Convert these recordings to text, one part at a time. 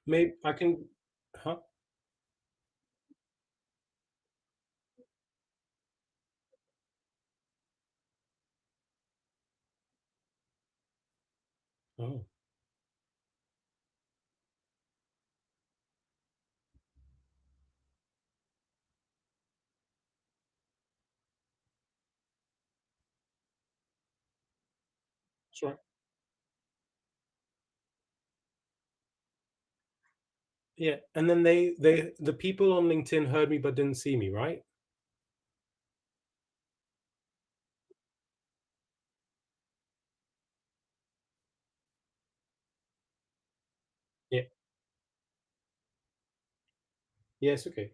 Maybe I can. Huh? Oh, that's right. Yeah, and then the people on LinkedIn heard me but didn't see me, right? Yeah. Yes. Okay.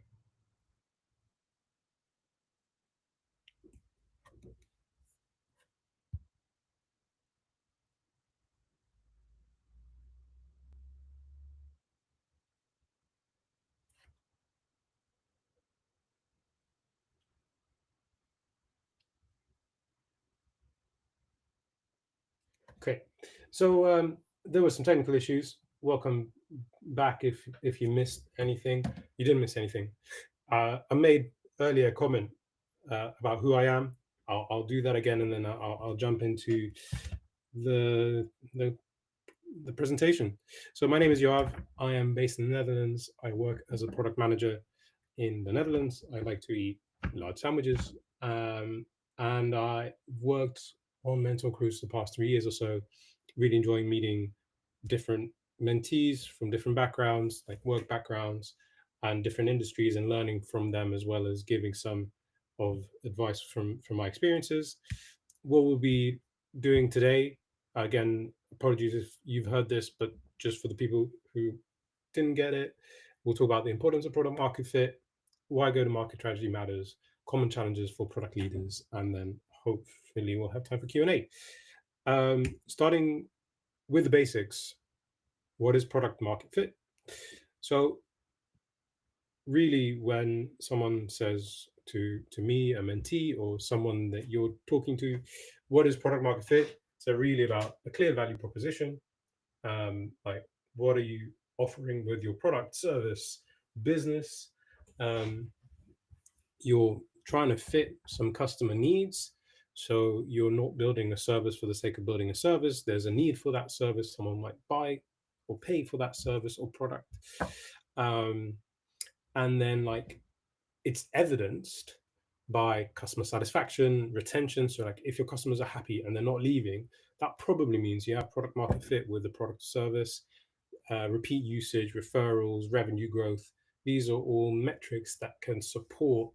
Okay. So there were some technical issues. Welcome back. If you missed anything, you didn't miss anything. I made earlier a comment about who I am. I'll do that again, and then I'll jump into the the the presentation. So my name is Yoav. I am based in the Netherlands. I work as a product manager in the Netherlands. I like to eat large sandwiches, and I worked on mentor crews the past 3 years or so. Really enjoying meeting different mentees from different backgrounds, like work backgrounds, and different industries, and learning from them as well as giving some of advice from my experiences. What we'll be doing today, again, apologies if you've heard this, but just for the people who didn't get it, we'll talk about the importance of product market fit, why go to market strategy matters, common challenges for product leaders, and then hopefully we'll have time for Q&A. Starting with the basics, what is product market fit? So really, when someone says to me, a mentee, or someone that you're talking to, what is product market fit? So really about a clear value proposition. Like, what are you offering with your product, service, business? Um, you're trying to fit some customer needs. So you're not building a service for the sake of building a service. There's a need for that service. Someone might buy or pay for that service or product. Um, and then, like, it's evidenced by customer satisfaction, retention. So, like, if your customers are happy and they're not leaving, that probably means you have product market fit with the product service, repeat usage, referrals, revenue growth. These are all metrics that can support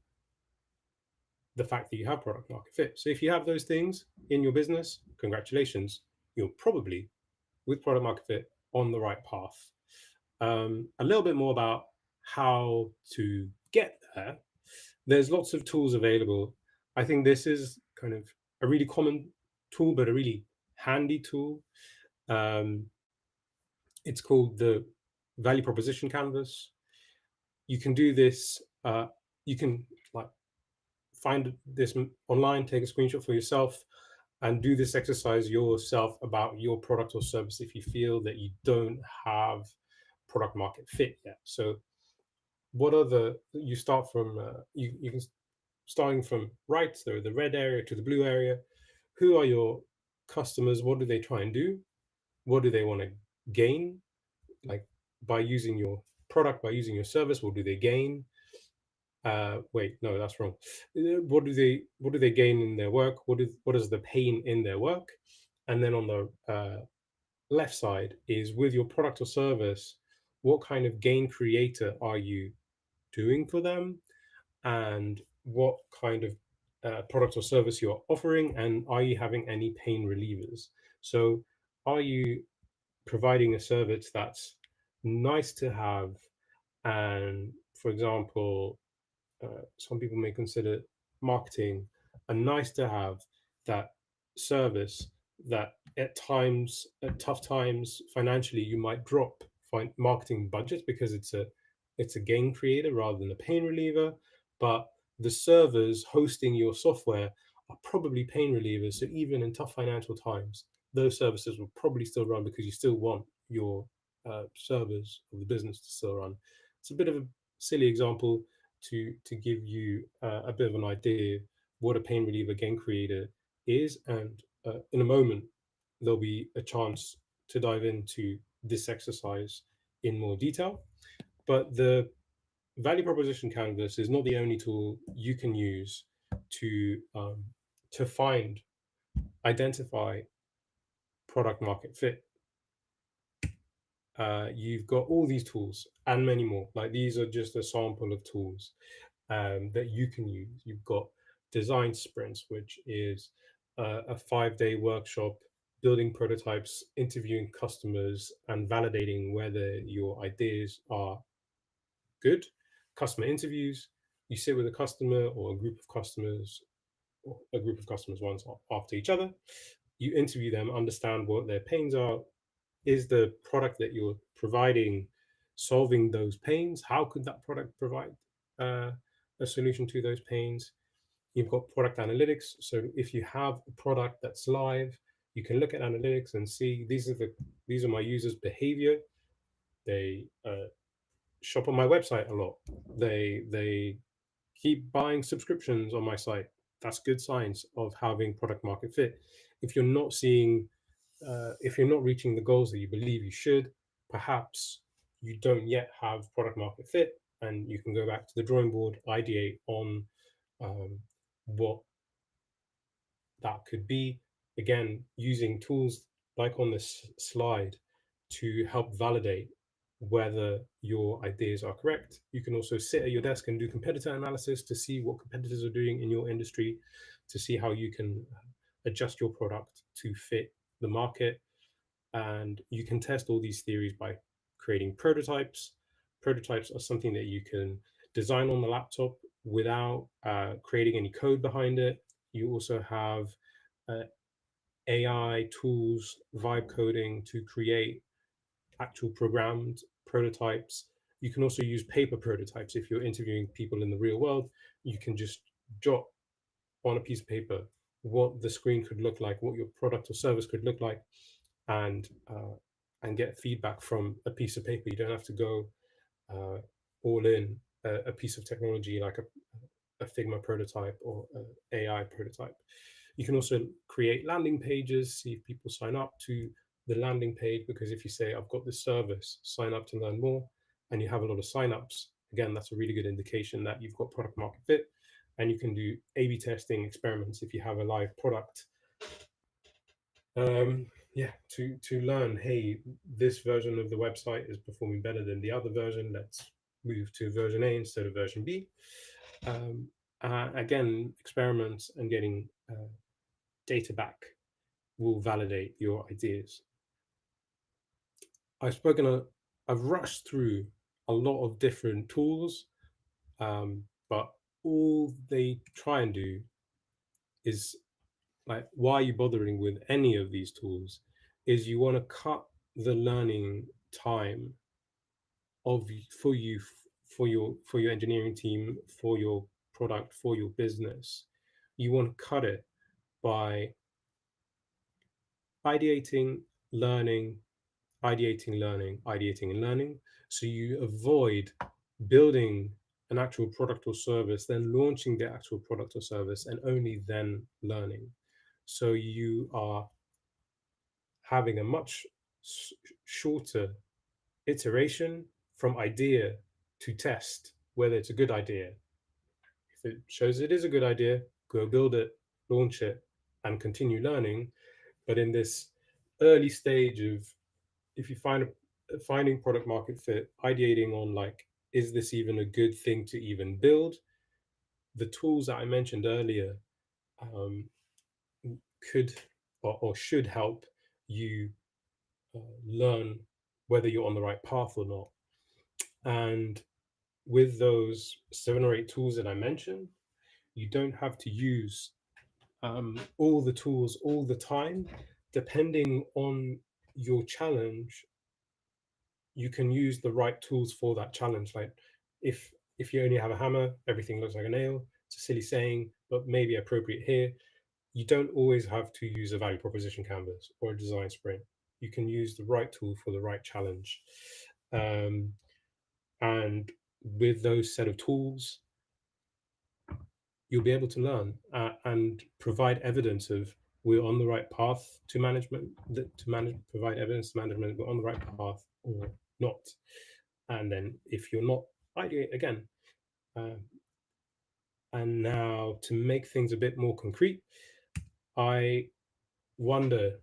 the fact that you have product market fit. So if you have those things in your business, congratulations, you're probably with product market fit on the right path. A little bit more about how to get there. There's lots of tools available. I think this is kind of a really common tool, but a really handy tool. Um, it's called the value proposition canvas. You can do this. You can, like, find this online, take a screenshot for yourself, and do this exercise yourself about your product or service if you feel that you don't have product market fit yet. So what are the you start from you can starting from right, so the red area to the blue area. Who are your customers? What do they try and do? What do they want to gain, like, by using your product, by using your service? What do they gain? Wait, no, that's wrong. What do they gain in their work? What is the pain in their work? And then on the left side is, with your product or service, what kind of gain creator are you doing for them, and what kind of product or service you're offering, and are you having any pain relievers? So, are you providing a service that's nice to have, and, for example, some people may consider marketing a nice to have, that service that at times, at tough times financially, you might drop marketing budgets because it's a gain creator rather than a pain reliever. But the servers hosting your software are probably pain relievers. So even in tough financial times, those services will probably still run because you still want your servers of the business to still run. It's a bit of a silly example to give you a bit of an idea what a pain reliever game creator is, and in a moment there'll be a chance to dive into this exercise in more detail. But the value proposition canvas is not the only tool you can use to find, identify product market fit. You've got all these tools and many more. Like, these are just a sample of tools that you can use. You've got design sprints, which is a 5-day workshop building prototypes, interviewing customers, and validating whether your ideas are good. Customer interviews, you sit with a customer or a group of customers, or a group of customers once after each other. You interview them, understand what their pains are. Is the product that you're providing solving those pains? How could that product provide uh, a solution to those pains? You've got product analytics. So if you have a product that's live, you can look at analytics and see these are my users' behavior. They shop on my website a lot. They keep buying subscriptions on my site. That's good signs of having product market fit. If you're not seeing, if you're not reaching the goals that you believe you should, perhaps you don't yet have product market fit, and you can go back to the drawing board, ideate on what that could be. Again, using tools like on this slide to help validate whether your ideas are correct. You can also sit at your desk and do competitor analysis to see what competitors are doing in your industry, to see how you can adjust your product to fit the market. And you can test all these theories by creating prototypes. Prototypes are something that you can design on the laptop without creating any code behind it. You also have uh, AI tools, vibe coding to create actual programmed prototypes. You can also use paper prototypes. If you're interviewing people in the real world, you can just jot on a piece of paper what the screen could look like, what your product or service could look like, and get feedback from a piece of paper. You don't have to go all in a piece of technology like a Figma prototype or an AI prototype. You can also create landing pages, see if people sign up to the landing page, because if you say, I've got this service, sign up to learn more, and you have a lot of signups, again, that's a really good indication that you've got product market fit. And you can do A/B testing experiments if you have a live product. Yeah, to learn, hey, this version of the website is performing better than the other version. Let's move to version A instead of version B. Again, experiments and getting data back will validate your ideas. I've rushed through a lot of different tools, but all they try and do is, like, why are you bothering with any of these tools? Is you want to cut the learning time of for you for your engineering team, for your product, for your business. You want to cut it by ideating, learning, ideating, learning, ideating, and learning. So you avoid building an actual product or service, then launching the actual product or service, and only then learning. So you are having a much shorter iteration from idea to test whether it's a good idea. If it shows it is a good idea, go build it, launch it, and continue learning. But in this early stage of, if you finding product market fit, ideating on, like, is this even a good thing to even build? The tools that I mentioned earlier um, could or should help you learn whether you're on the right path or not. And with those 7 or 8 tools that I mentioned, you don't have to use all the tools all the time. Depending on your challenge, you can use the right tools for that challenge. Like, if you only have a hammer, everything looks like a nail. It's a silly saying, but maybe appropriate here. You don't always have to use a value proposition canvas or a design sprint. you can use the right tool for the right challenge. Um, and with those set of tools, you'll be able to learn and provide evidence of we're on the right path to management, to manage, provide evidence to management we're on the right path or not. And then if you're not, ideate again. Um, and now to make things a bit more concrete, I wonder,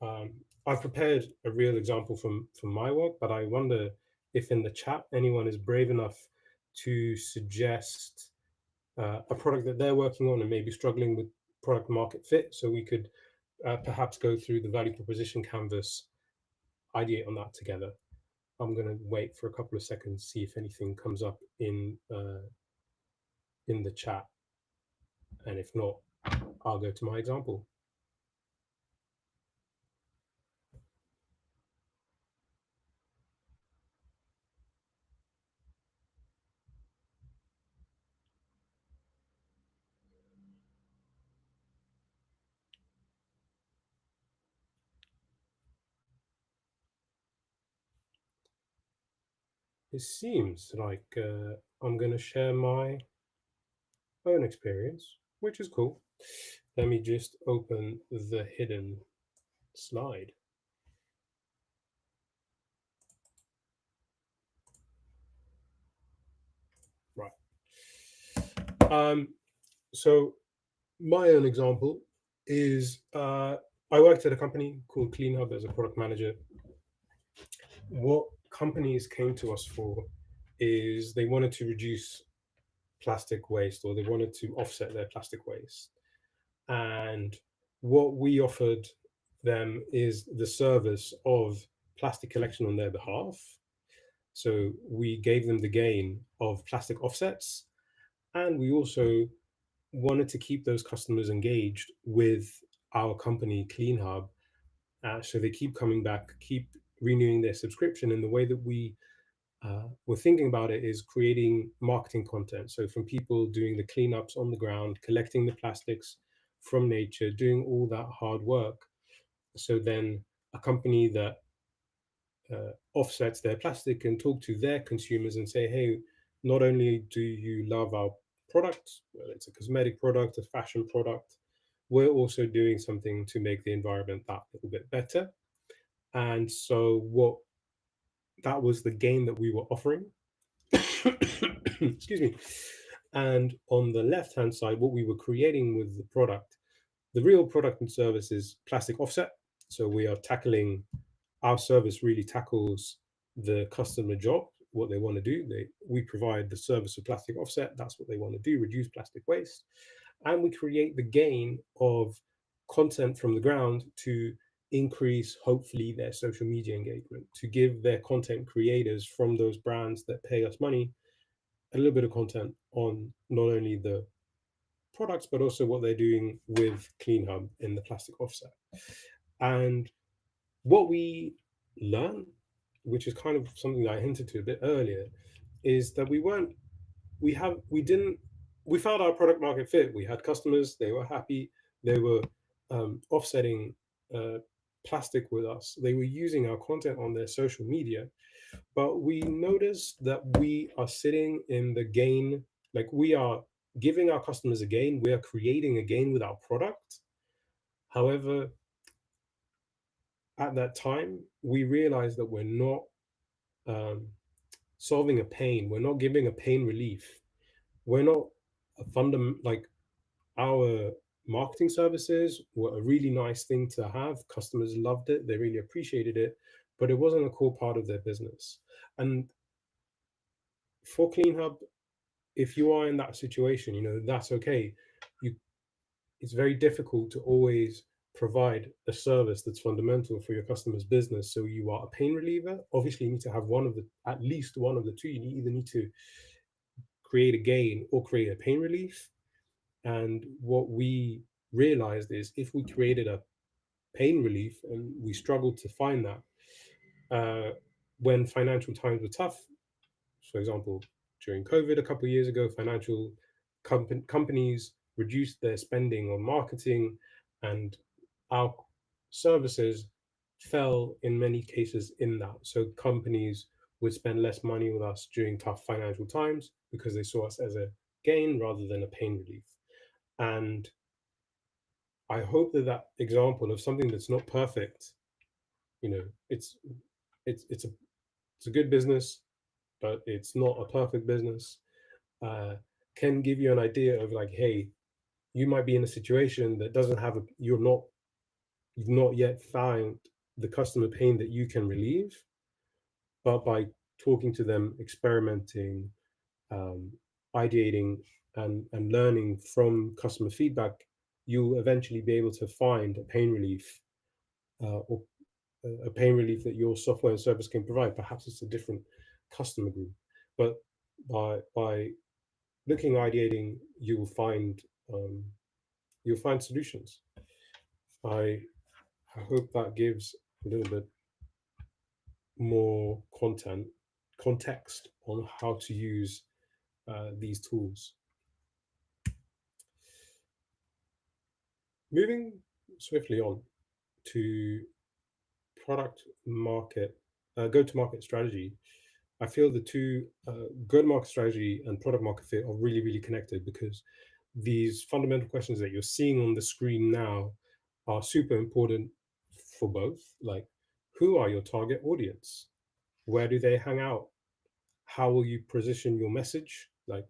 um, I've prepared a real example from my work, but I wonder if in the chat anyone is brave enough to suggest a product that they're working on and maybe struggling with product market fit. So we could perhaps go through the value proposition canvas, ideate on that together. I'm going to wait for a couple of seconds, see if anything comes up in the chat. And if not, I'll go to my example. It seems like I'm going to share my own experience, which is cool. Let me just open the hidden slide. Right. So my own example is I worked at a company called CleanHub as a product manager. What companies came to us for is they wanted to reduce plastic waste, or they wanted to offset their plastic waste. And what we offered them is the service of plastic collection on their behalf. So we gave them the gain of plastic offsets, and we also wanted to keep those customers engaged with our company, CleanHub, so they keep coming back, keep renewing their subscription. And the way that we were thinking about it is creating marketing content. So from people doing the cleanups on the ground, collecting the plastics from nature, doing all that hard work. So then a company that offsets their plastic and talk to their consumers and say, hey, not only do you love our product, whether it's a cosmetic product, a fashion product, we're also doing something to make the environment that little bit better. And so what that was the gain that we were offering. Excuse me. And on the left hand side, what we were creating with the product, the real product and service is plastic offset. So we are tackling, our service really tackles the customer job, what they want to do. We provide the service of plastic offset. That's what they want to do, reduce plastic waste. And we create the gain of content from the ground to increase, hopefully, their social media engagement, to give their content creators from those brands that pay us money a little bit of content on not only the products, but also what they're doing with CleanHub in the plastic offset. And what we learn, which is kind of something that I hinted to a bit earlier, is that we found our product market fit. We had customers, they were happy, they were offsetting plastic with us. They were using our content on their social media, but we noticed that we are sitting in the gain, like we are giving our customers a gain, we are creating a gain with our product. However, at that time, we realized that we're not solving a pain, we're not giving a pain relief, we're not a like our marketing services were a really nice thing to have. Customers loved it, they really appreciated it, but it wasn't a core part of their business. And for CleanHub, if you are in that situation, that's okay. It's very difficult to always provide a service that's fundamental for your customer's business. So you are a pain reliever. Obviously, you need to have at least one of the two. You either need to create a gain or create a pain relief. And what we realized is if we created a pain relief, and we struggled to find that when financial times were tough, for example, during COVID a couple of years ago, financial companies reduced their spending on marketing, and our services fell in many cases in that. So companies would spend less money with us during tough financial times because they saw us as a gain rather than a pain relief. And I hope that that example of something that's not perfect, you know, it's it's a it's a good business, but it's not a perfect business, uh, can give you an idea of like, hey, you might be in a situation that doesn't have a you've not yet found the customer pain that you can relieve, but by talking to them, experimenting, um, ideating, and learning from customer feedback, you'll eventually be able to find a pain relief, or a pain relief that your software and service can provide. Perhaps it's a different customer group, but by looking, ideating, um, you'll find solutions. I I hope that gives a little bit more context on how to use these tools. Moving swiftly on to product market, go to market strategy. I feel the two, go to market strategy and product market fit, are really, really connected because these fundamental questions that you're seeing on the screen now are super important for both. Like, who are your target audience? Where do they hang out? How will you position your message? Like,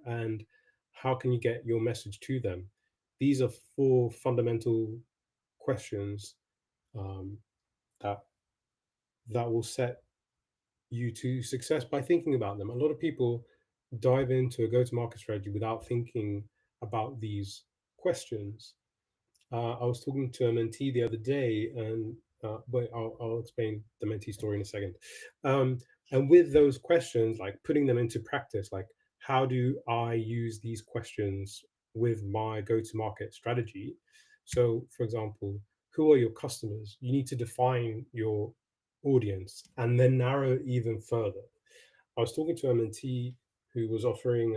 and how can you get your message to them? These are four fundamental questions, um, that that will set you to success by thinking about them. A lot of people dive into a go-to-market strategy without thinking about these questions. I was talking to a mentee the other day, and wait, I'll explain the mentee story in a second. Um, and with those questions, like putting them into practice, like how do I use these questions with my go-to-market strategy? So, for example, who are your customers? You need to define your audience and then narrow it even further. I was talking to a mentee who was offering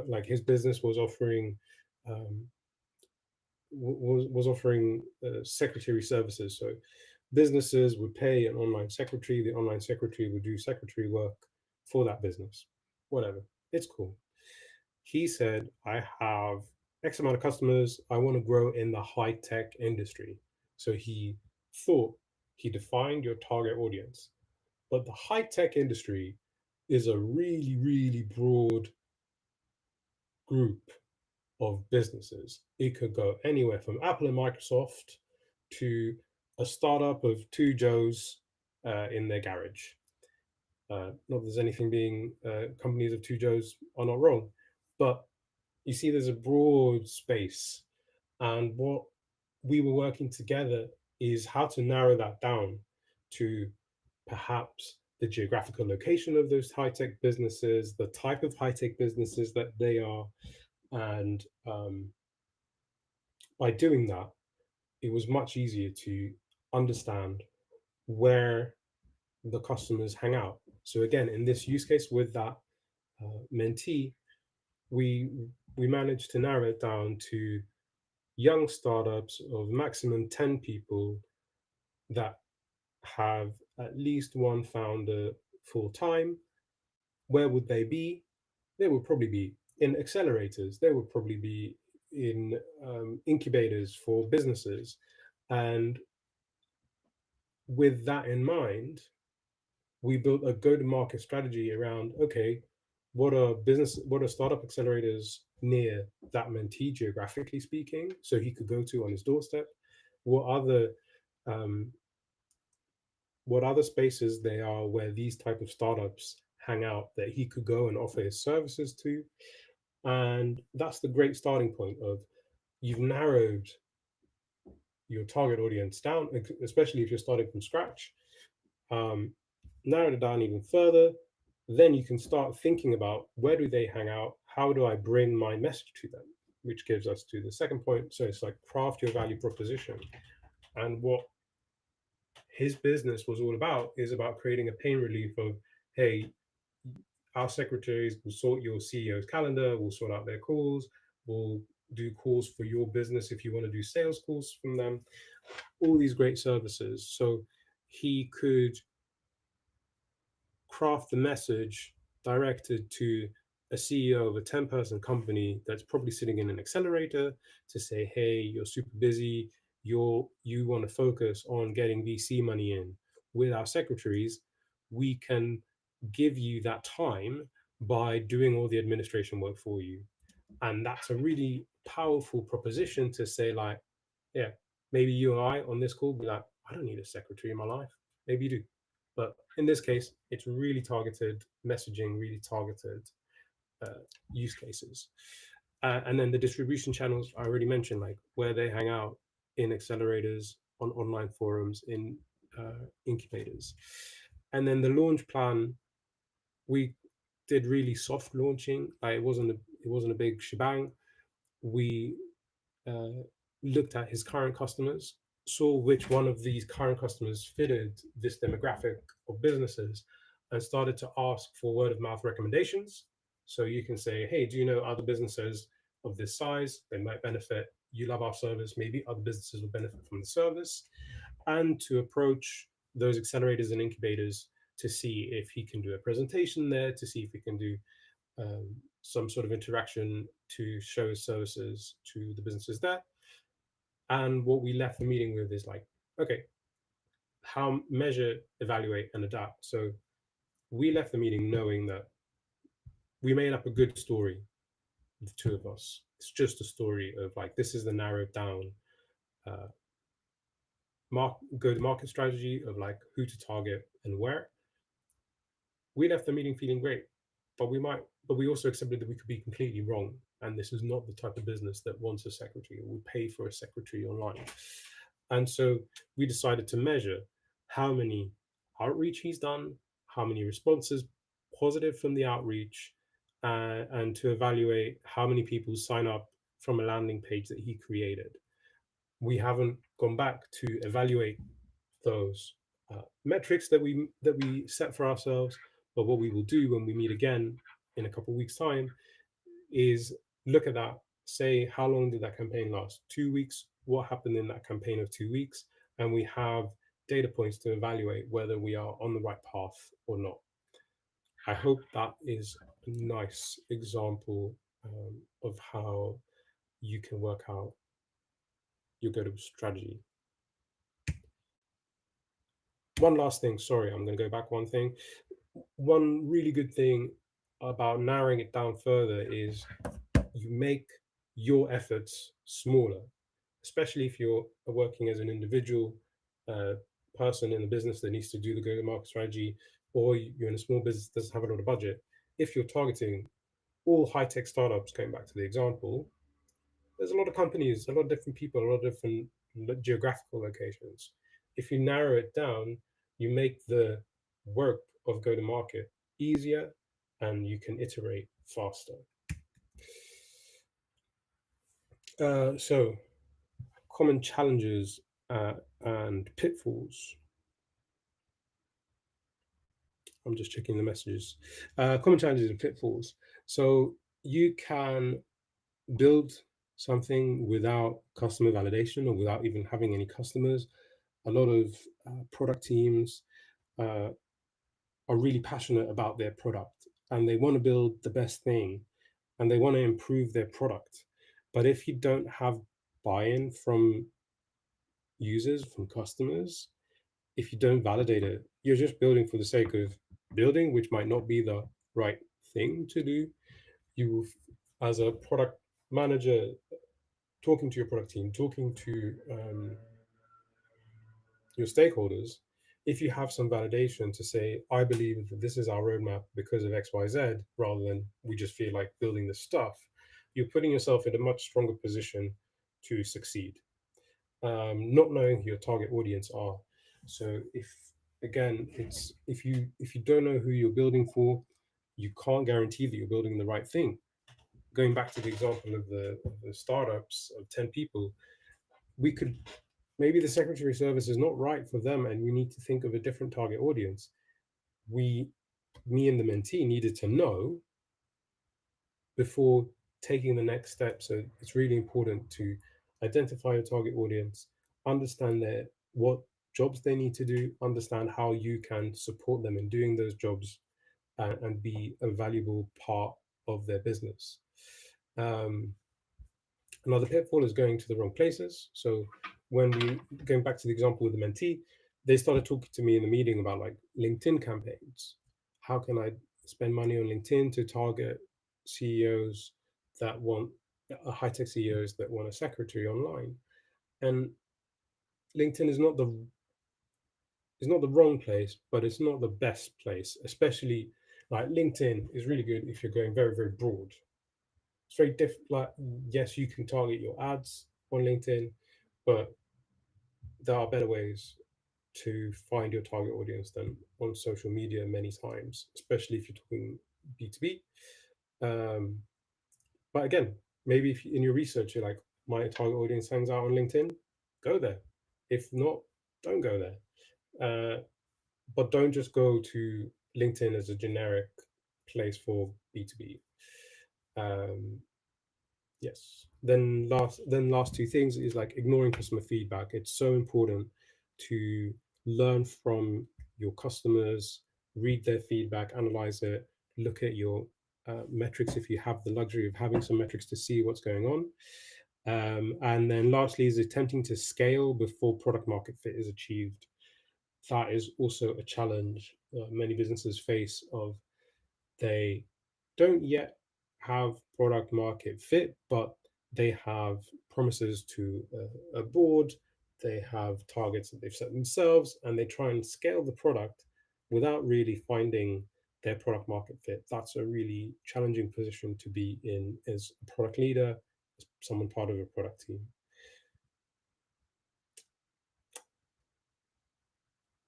like his business was offering, um, was offering secretary services. So businesses would pay an online secretary. The online secretary would do secretary work for that business. Whatever, it's cool. He said, "I have X amount of customers. I want to grow in the high tech industry." So thought he defined your target audience, but the high tech industry is a really, really broad group of businesses. It could go anywhere from Apple and Microsoft to a startup of two Joes in their garage. Not that there's anything being companies of two Joes are not wrong, but you see, there's a broad space, and what we were working together is how to narrow that down to perhaps the geographical location of those high tech businesses, the type of high tech businesses that they are, and by doing that, it was much easier to understand where the customers hang out. So again, in this use case with that mentee, we we managed to narrow it down to young startups of maximum 10 people that have at least one founder full time. Where would they be? They would probably be in accelerators. They would probably be in incubators for businesses. And with that in mind, we built a go-to-market strategy around, okay, what are startup accelerators near that mentee, geographically speaking, so he could go to on his doorstep? What other um, what other spaces they are where these type of startups hang out that he could go and offer his services to? And that's the great starting point of, you've narrowed your target audience down, especially if you're starting from scratch. um, Narrow it down even further, then you can start thinking about, where do they hang out? How do I bring my message to them? Which gives us to the second point. So it's like, craft your value proposition. And what his business was all about is about creating a pain relief of, hey, our secretaries will sort your CEO's calendar, will sort out their calls, will do calls for your business if you want to do sales calls from them, all these great services. So he could craft the message directed to a CEO of a 10-person company that's probably sitting in an accelerator to say, hey, you're super busy, you want to focus on getting VC money in. With our secretaries, we can give you that time by doing all the administration work for you. And that's a really powerful proposition to say, like, yeah, maybe you and I on this call be like, I don't need a secretary in my life. Maybe you do. But in this case, it's really targeted messaging, really targeted use cases. And then the distribution channels I already mentioned, like where they hang out in accelerators, on online forums, in incubators. And then the launch plan, we did really soft launching. It wasn't a big shebang. We uh, looked at his current customers, saw which one of these current customers fitted this demographic of businesses, and started to ask for word of mouth recommendations. So you can say, hey, do you know other businesses of this size? They might benefit. You love our service. Maybe other businesses will benefit from the service. And to approach those accelerators and incubators to see if he can do a presentation there, to see if he can do some sort of interaction to show his services to the businesses there. And what we left the meeting with is like, okay, how measure, evaluate, and adapt. So we left the meeting knowing that we made up a good story, the two of us. It's just a story of like, this is the narrowed down uh, go to market strategy of like who to target and where. We left the meeting feeling great, but we also accepted that we could be completely wrong. And this is not the type of business that wants a secretary or would pay for a secretary online. And so we decided to measure how many outreach he's done, how many responses positive from the outreach, and to evaluate how many people sign up from a landing page that he created. We haven't gone back to evaluate those metrics that we set for ourselves. But what we will do when we meet again in a couple of weeks' time is look at that, say how long did that campaign last? 2 weeks. What happened in that campaign of 2 weeks? And we have data points to evaluate whether we are on the right path or not. I hope that is a nice example of how you can work out your go-to strategy. One last thing, sorry, I'm going to go back one thing. One really good thing about narrowing it down further is you make your efforts smaller, especially if you're working as an individual person in a business that needs to do the go-to-market strategy, or you're in a small business that doesn't have a lot of budget. If you're targeting all high-tech startups, going back to the example, there's a lot of companies, a lot of different people, a lot of different geographical locations. If you narrow it down, you make the work of go to market easier and you can iterate faster. So, common challenges and pitfalls. I'm just checking the messages. Common challenges and pitfalls. So, you can build something without customer validation or without even having any customers. A lot of product teams are really passionate about their product and they want to build the best thing and they want to improve their product. But if you don't have buy-in from users, from customers, if you don't validate it, you're just building for the sake of building, which might not be the right thing to do. You, as a product manager, talking to your product team, talking to your stakeholders, if you have some validation to say, I believe that this is our roadmap because of XYZ, rather than we just feel like building this stuff, you're putting yourself in a much stronger position to succeed. Not knowing who your target audience are. So if you don't know who you're building for, you can't guarantee that you're building the right thing. Going back to the example of the startups of 10 people, we could maybe the secretary service is not right for them and we need to think of a different target audience. Me and the mentee needed to know before taking the next step. So it's really important to identify your target audience, understand what jobs they need to do, understand how you can support them in doing those jobs, and be a valuable part of their business. Um, Another pitfall is going to the wrong places. So when we going back to the example with the mentee, they started talking to me in the meeting about like LinkedIn campaigns. How can I spend money on LinkedIn to target CEOs that want high tech CEOs that want a secretary online? And LinkedIn is not the wrong place, but it's not the best place. Especially like LinkedIn is really good if you're going very broad. It's very different. Like, yes, you can target your ads on LinkedIn, but there are better ways to find your target audience than on social media many times, especially if you're talking B2B. Um, but again, maybe if in your research you're like, my target audience hangs out on LinkedIn, go there. If not, don't go there. But don't just go to LinkedIn as a generic place for B2B. Um, Yes. Then last two things is like ignoring customer feedback. It's so important to learn from your customers, read their feedback, analyze it, look at your metrics if you have the luxury of having some metrics to see what's going on. And then lastly is attempting to scale before product market fit is achieved. That is also a challenge many businesses face of they don't yet have product market fit, but they have promises to a board, they have targets that they've set themselves, and they try and scale the product without really finding their product market fit. That's a really challenging position to be in as a product leader, as someone part of a product team.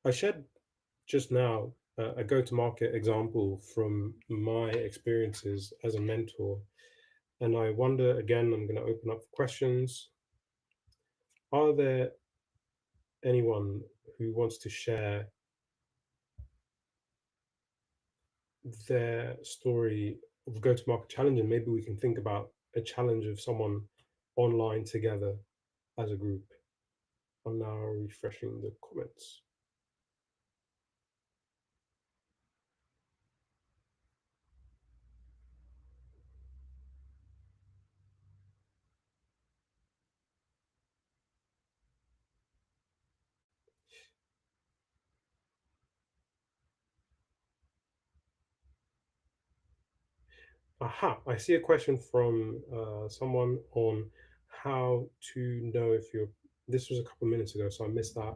I shared just now a go to market example from my experiences as a mentor. And I wonder again, I'm going to open up for questions. Are there anyone who wants to share their story of go to market challenge? And maybe we can think about a challenge of someone online together as a group. I'm now refreshing the comments. Aha, I see a question from someone on how to know if you're. This was a couple minutes ago, so I missed that.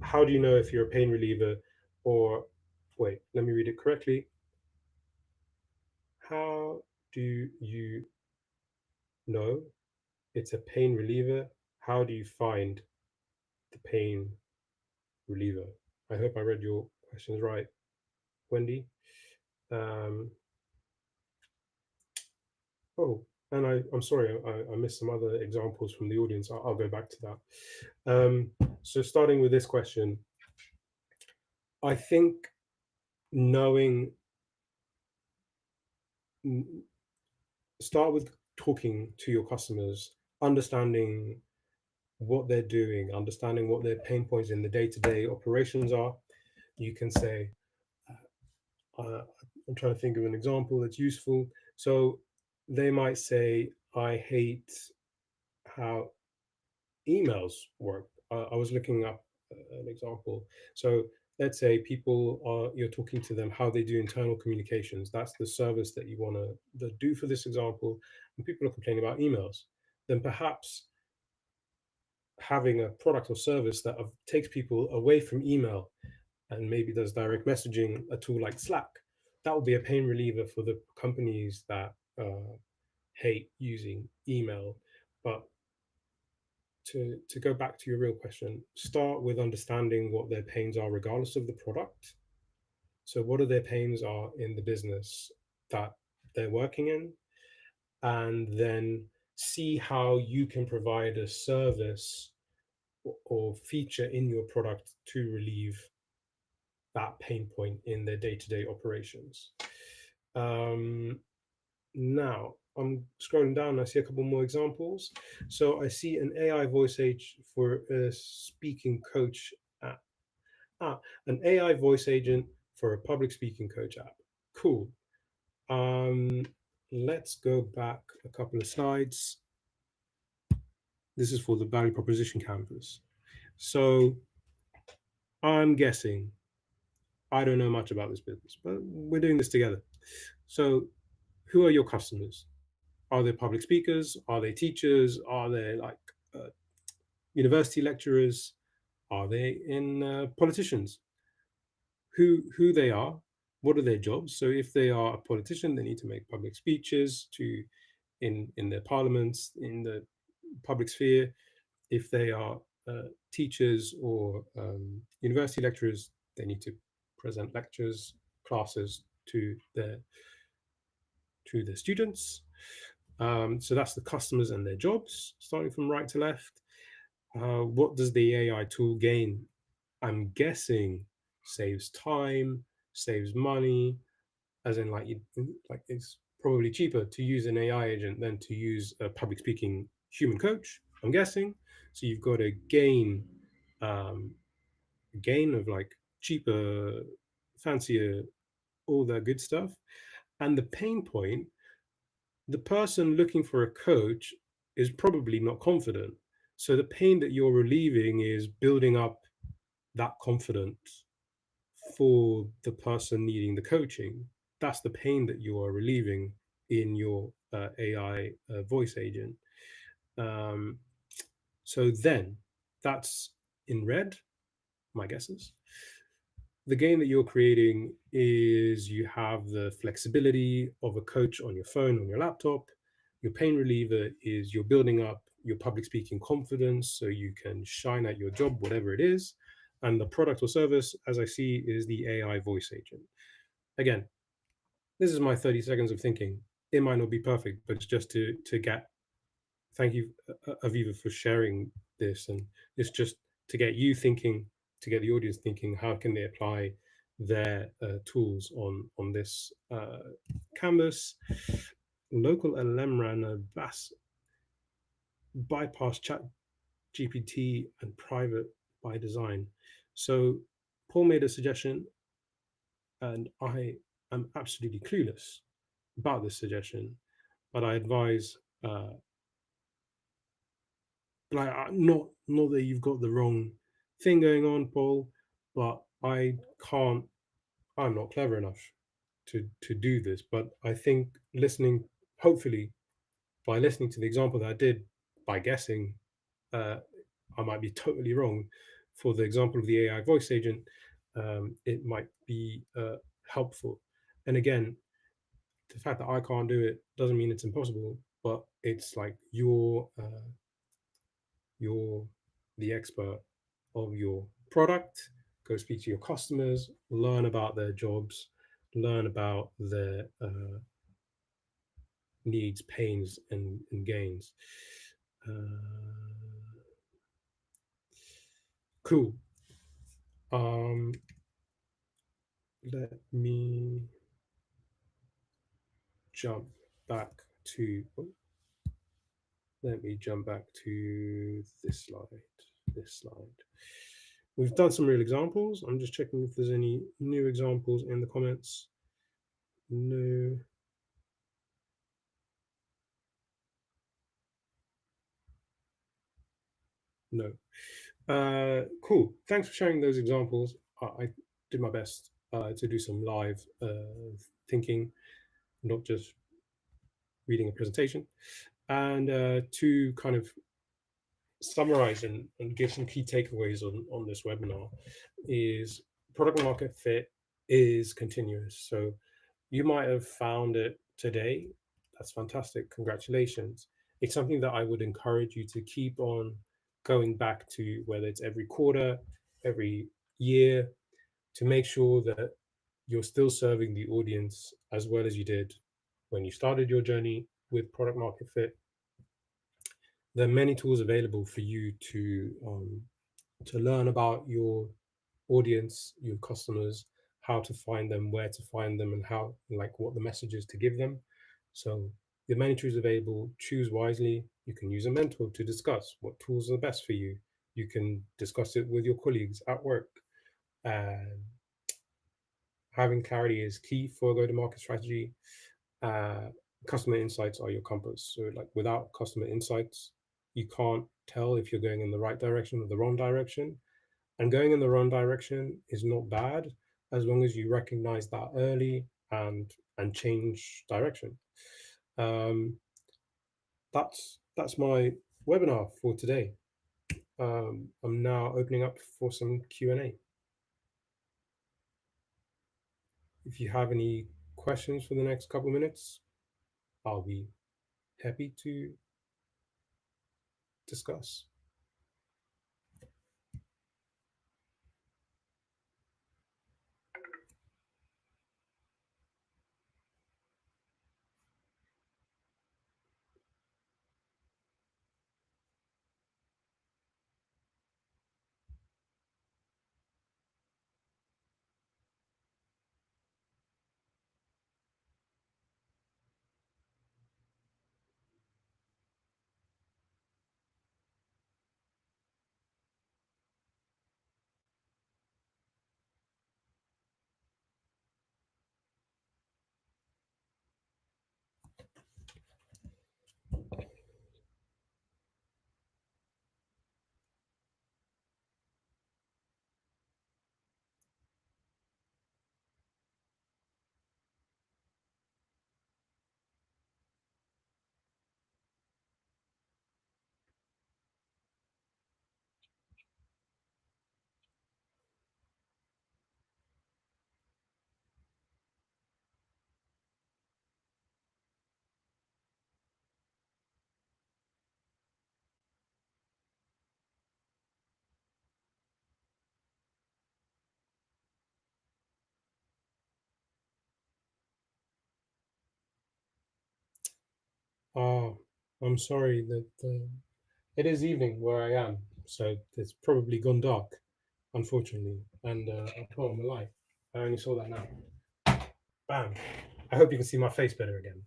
How do you know if you're a pain reliever or wait, let me read it correctly. How do you know it's a pain reliever? How do you find the pain reliever? I hope I read your questions right, Wendy. Um, oh, and I'm sorry, I missed some other examples from the audience. I'll go back to that. So starting with this question, I think knowing, start with talking to your customers, understanding what they're doing, understanding what their pain points in the day-to-day operations are. You can say, I'm trying to think of an example that's useful. So they might say, I hate how emails work. I was looking up an example. So let's say people are, you're talking to them how they do internal communications. That's the service that you want to do for this example. And people are complaining about emails. Then perhaps having a product or service that takes people away from email and maybe does direct messaging, a tool like Slack, that would be a pain reliever for the companies that hate using email. But to go back to your real question, start with understanding what their pains are, regardless of the product. So, what are their pains are in the business that they're working in, and then see how you can provide a service or feature in your product to relieve that pain point in their day-to-day operations. Now, I'm scrolling down. I see a couple more examples. So I see an AI voice age for a speaking coach app. An AI voice agent for a public speaking coach app. Cool. Um, let's go back a couple of slides. This is for the value proposition canvas. So I'm guessing, I don't know much about this business, but we're doing this together. So who are your customers? Are they public speakers? Are they teachers? Are they like uh, university lecturers? Are they in politicians? Who they are? What are their jobs? So if they are a politician, they need to make public speeches to in their parliaments, in the public sphere. If they are teachers or university lecturers, they need to present lectures, classes to their students. So that's the customers and their jobs, starting from right to left. What does the AI tool gain? I'm guessing saves time, saves money, as in like it's probably cheaper to use an AI agent than to use a public speaking human coach. I'm guessing. So you've got a um, gain of like cheaper, fancier, all that good stuff. And the pain point, the person looking for a coach is probably not confident. So the pain that you're relieving is building up that confidence for the person needing the coaching. That's the pain that you are relieving in your AI voice agent. Um, so then that's in red, my guesses. The game that you're creating is you have the flexibility of a coach on your phone, on your laptop. Your pain reliever is you're building up your public speaking confidence so you can shine at your job, whatever it is. And the product or service, as I see, is the AI voice agent. Again, this is my 30 seconds of thinking. It might not be perfect, but it's just to get. Thank you, Aviva, for sharing this, and it's just to get you thinking, to get the audience thinking. How can they apply their tools on this canvas? Local LLM ran a bypass chat GPT and private by design. So Paul made a suggestion, and I am absolutely clueless about this suggestion, but I advise like not that you've got the wrong thing going on, Paul, but I can't. I'm not clever enough to do this. But I think listening, hopefully, by listening to the example that I did, by guessing, uh, I might be totally wrong. For the example of the AI voice agent, it might be helpful. And again, the fact that I can't do it doesn't mean it's impossible, but it's like you're the expert of your product. Go speak to your customers, learn about their jobs, learn about their needs, pains, and gains. Uh, cool. Um, let me jump back to. Let me jump back to this slide. This slide. We've done some real examples. I'm just checking if there's any new examples in the comments. No. No. Cool. Thanks for sharing those examples. I did my best to do some live thinking, not just reading a presentation. And to kind of summarize and give some key takeaways on this webinar is product market fit is continuous. So you might have found it today. That's fantastic. Congratulations. It's something that I would encourage you to keep on going back to, whether it's every quarter, every year, to make sure that you're still serving the audience as well as you did when you started your journey with product market fit. There are many tools available for you to learn about your audience, your customers, how to find them, where to find them, and how, like, what the message is to give them. So There are many tools available. Choose wisely. You can use a mentor to discuss what tools are best for you. You can discuss it with your colleagues at work. And having clarity is key for a go-to-market strategy. Uh, Customer insights are your compass. So, like without customer insights, you can't tell if you're going in the right direction or the wrong direction. And going in the wrong direction is not bad as long as you recognize that early and change direction. Um, that's my webinar for today. I'm now opening up for some Q&A. If you have any questions for the next couple of minutes, I'll be happy to discuss. Oh, I'm sorry that it is evening where I am, so it's probably gone dark, unfortunately. And I put on the light. I only saw that now. Bam. I hope you can see my face better again.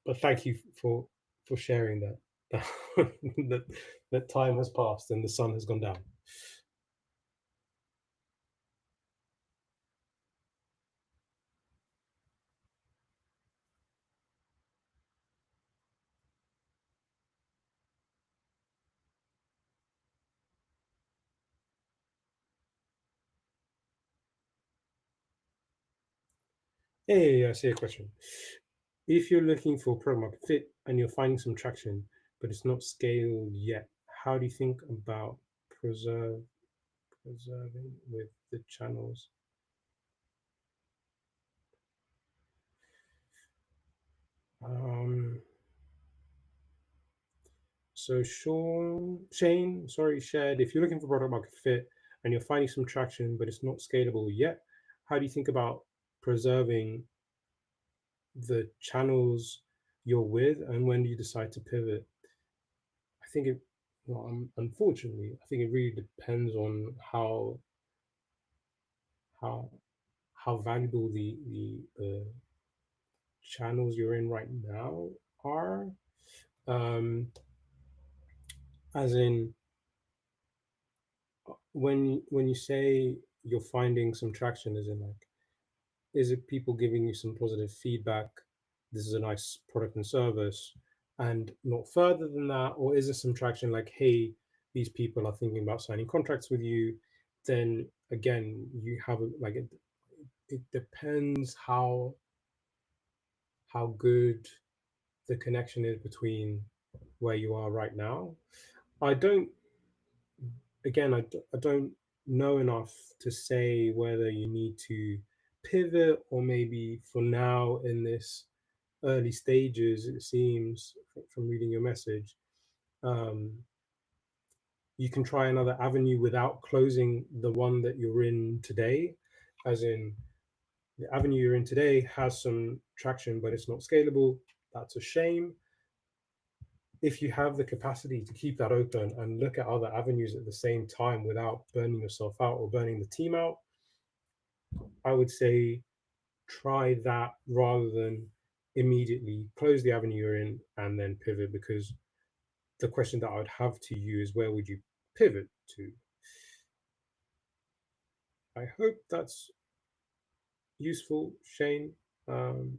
But thank you for sharing that. that that time has passed and the sun has gone down. Hey, I see a question. If you're looking for product market fit and you're finding some traction, but it's not scaled yet, how do you think about preserving with the channels? Um, so Shane, sorry, shared, if you're looking for product market fit and you're finding some traction, but it's not scalable yet, how do you think about preserving the channels you're with and when do you decide to pivot? I think it, well, unfortunately, I think it really depends on how how valuable the channels you're in right now are. Um, as in, when you say you're finding some traction, as in like, is it people giving you some positive feedback? This is a nice product and service, and not further than that, or is there some traction like, hey, these people are thinking about signing contracts with you? Then again, you have like it depends how good the connection is between where you are right now. I don't, again, I don't know enough to say whether you need to pivot or maybe for now in this early stages, it seems from reading your message, um, you can try another avenue without closing the one that you're in today. As in, the avenue you're in today has some traction, but it's not scalable. That's a shame. If you have the capacity to keep that open and look at other avenues at the same time without burning yourself out or burning the team out, I would say try that rather than immediately close the avenue you're in and then pivot, because the question that I would have to you is, where would you pivot to? I hope that's useful, Shane. Um,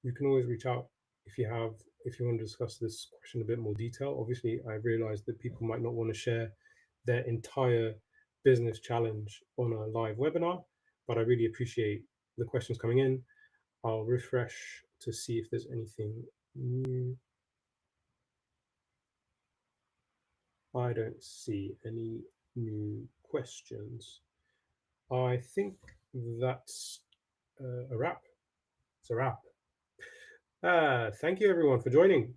you can always reach out if you want to discuss this question a bit more detail. Obviously, I realize that people might not want to share their entire business challenge on a live webinar, but I really appreciate the questions coming in. I'll refresh to see if there's anything new. I don't see any new questions. I think that's a wrap. It's a wrap. Thank you everyone for joining.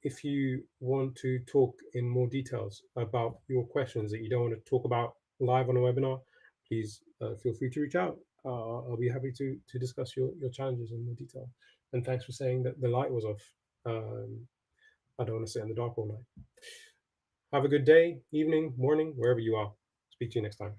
If you want to talk in more details about your questions that you don't want to talk about live on a webinar, please feel free to reach out. I'll be happy to discuss your challenges in more detail. And thanks for saying that the light was off. I don't want to sit in the dark all night. Have a good day, evening, morning, wherever you are. Speak to you next time.